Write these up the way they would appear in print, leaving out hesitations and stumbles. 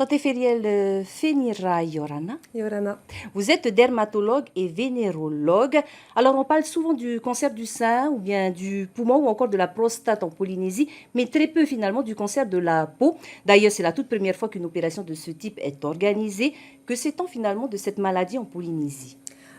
Tante Feriel Fenira Yorana, Yorana. vous êtes dermatologue et vénérologue. Alors, on parle souvent du cancer du sein ou bien du poumon ou encore de la prostate en Polynésie, mais très peu finalement du cancer de la peau. D'ailleurs, c'est la toute première fois qu'une opération de ce type est organisée. Que sait-on finalement de cette maladie en Polynésie?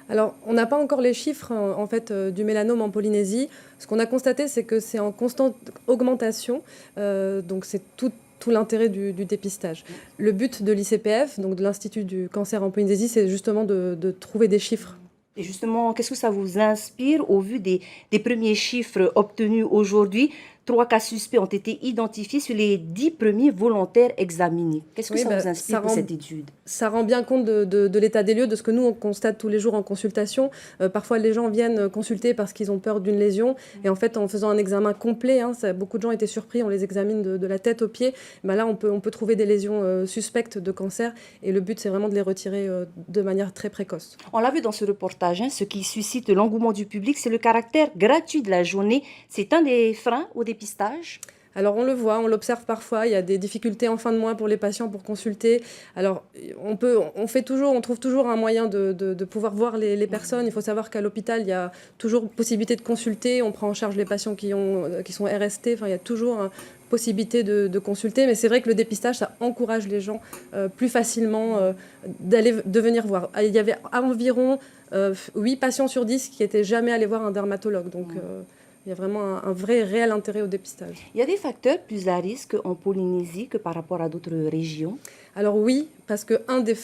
Alors, on n'a pas encore les chiffres en fait du mélanome en Polynésie. Ce qu'on a constaté, c'est que c'est en constante augmentation. Donc, c'est tout l'intérêt du dépistage. Le but de l'ICPF, donc de l'Institut du cancer en Polynésie, c'est justement de trouver des chiffres. Et justement, qu'est-ce que ça vous inspire au vu des premiers chiffres obtenus aujourd'hui? 3 cas suspects ont été identifiés sur les 10 premiers volontaires examinés. Qu'est-ce que ça vous inspire pour cette étude? Ça rend bien compte de l'état des lieux, de ce que nous, on constate tous les jours en consultation. Parfois, les gens viennent consulter parce qu'ils ont peur d'une lésion. Et en fait, en faisant un examen complet, beaucoup de gens étaient surpris, on les examine de la tête aux pieds. Ben là, on peut trouver des lésions suspectes de cancer. Et le but, c'est vraiment de les retirer de manière très précoce. On l'a vu dans ce reportage, ce qui suscite l'engouement du public, c'est le caractère gratuit de la journée. C'est un des freins au dépistage? Alors on le voit, on l'observe parfois, il y a des difficultés en fin de mois pour les patients pour consulter. Alors on trouve toujours un moyen de pouvoir voir les personnes. Il faut savoir qu'à l'hôpital, il y a toujours possibilité de consulter, on prend en charge les patients qui sont RST, enfin, il y a toujours possibilité de consulter. Mais c'est vrai que le dépistage, ça encourage les gens plus facilement de venir voir. Il y avait environ 8 patients sur 10 qui n'étaient jamais allés voir un dermatologue. Donc, il y a vraiment un vrai, réel intérêt au dépistage. Il y a des facteurs plus à risque en Polynésie que par rapport à d'autres régions? Alors oui, parce qu'un des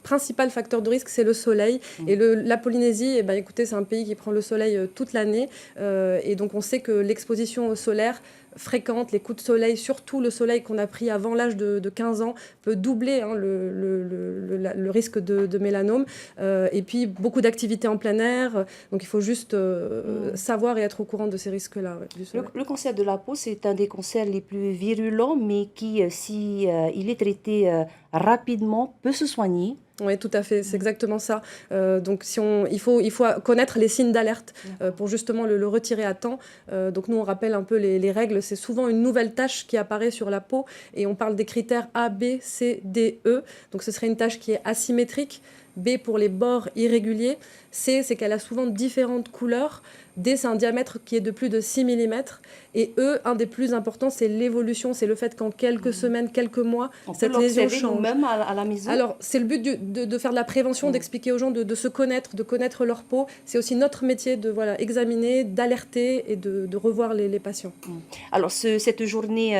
principal facteur de risque, c'est le soleil. Et la Polynésie, écoutez, c'est un pays qui prend le soleil toute l'année. Et donc, on sait que l'exposition au solaire fréquente, les coups de soleil, surtout le soleil qu'on a pris avant l'âge de 15 ans, peut doubler le risque de mélanome. Et puis, beaucoup d'activités en plein air. Donc, il faut juste savoir et être au courant de ces risques-là. Le cancer de la peau, c'est un des cancers les plus virulents, mais qui, si il est traité rapidement, peut se soigner. Oui, tout à fait, c'est exactement ça. Donc, il faut connaître les signes d'alerte pour justement le retirer à temps. Donc, nous, on rappelle un peu les règles. C'est souvent une nouvelle tache qui apparaît sur la peau et on parle des critères A, B, C, D, E. Donc, ce serait une tache qui est asymétrique. B pour les bords irréguliers. C, c'est qu'elle a souvent différentes couleurs. D, c'est un diamètre qui est de plus de 6 mm. Et E, un des plus importants, c'est l'évolution. C'est le fait qu'en quelques semaines, quelques mois, cette lésion change. Nous-mêmes à la maison. Alors, c'est le but de faire de la prévention, d'expliquer aux gens de se connaître, de connaître leur peau. C'est aussi notre métier de examiner, d'alerter et de revoir les patients. Alors, cette journée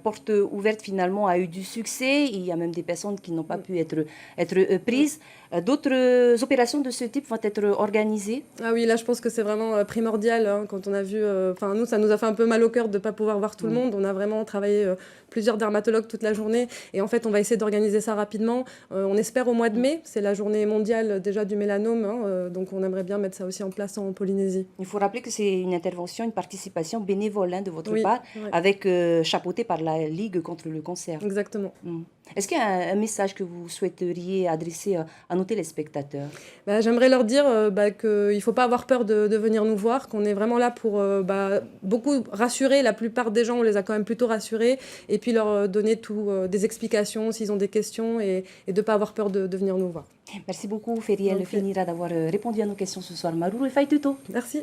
porte ouverte, finalement, a eu du succès. Il y a même des personnes qui n'ont pas pu être prises. D'autres opérations de ce type vont être organisées? Ah oui, là, je pense que c'est vraiment primordial. Quand on a vu... nous, ça nous a fait un peu mal au cœur de ne pas pouvoir voir tout le monde. On a vraiment travaillé plusieurs dermatologues toute la journée. Et en fait, on va essayer d'organiser ça rapidement. On espère au mois de mai. C'est la journée mondiale déjà du mélanome. Donc, on aimerait bien mettre ça aussi en place en Polynésie. Il faut rappeler que c'est une intervention, une participation bénévole de votre part, avec chapeautée par la Ligue contre le cancer. Exactement. Est-ce qu'il y a un message que vous souhaiteriez adresser à nos téléspectateurs? J'aimerais leur dire qu'il ne faut pas avoir peur de venir nous voir, qu'on est vraiment là pour beaucoup rassurer. La plupart des gens, on les a quand même plutôt rassurés. Et puis leur donner des explications s'ils ont des questions et de ne pas avoir peur de venir nous voir. Merci beaucoup, Feriel Fenira, d'avoir répondu à nos questions ce soir. Maruru et Faituto. Merci.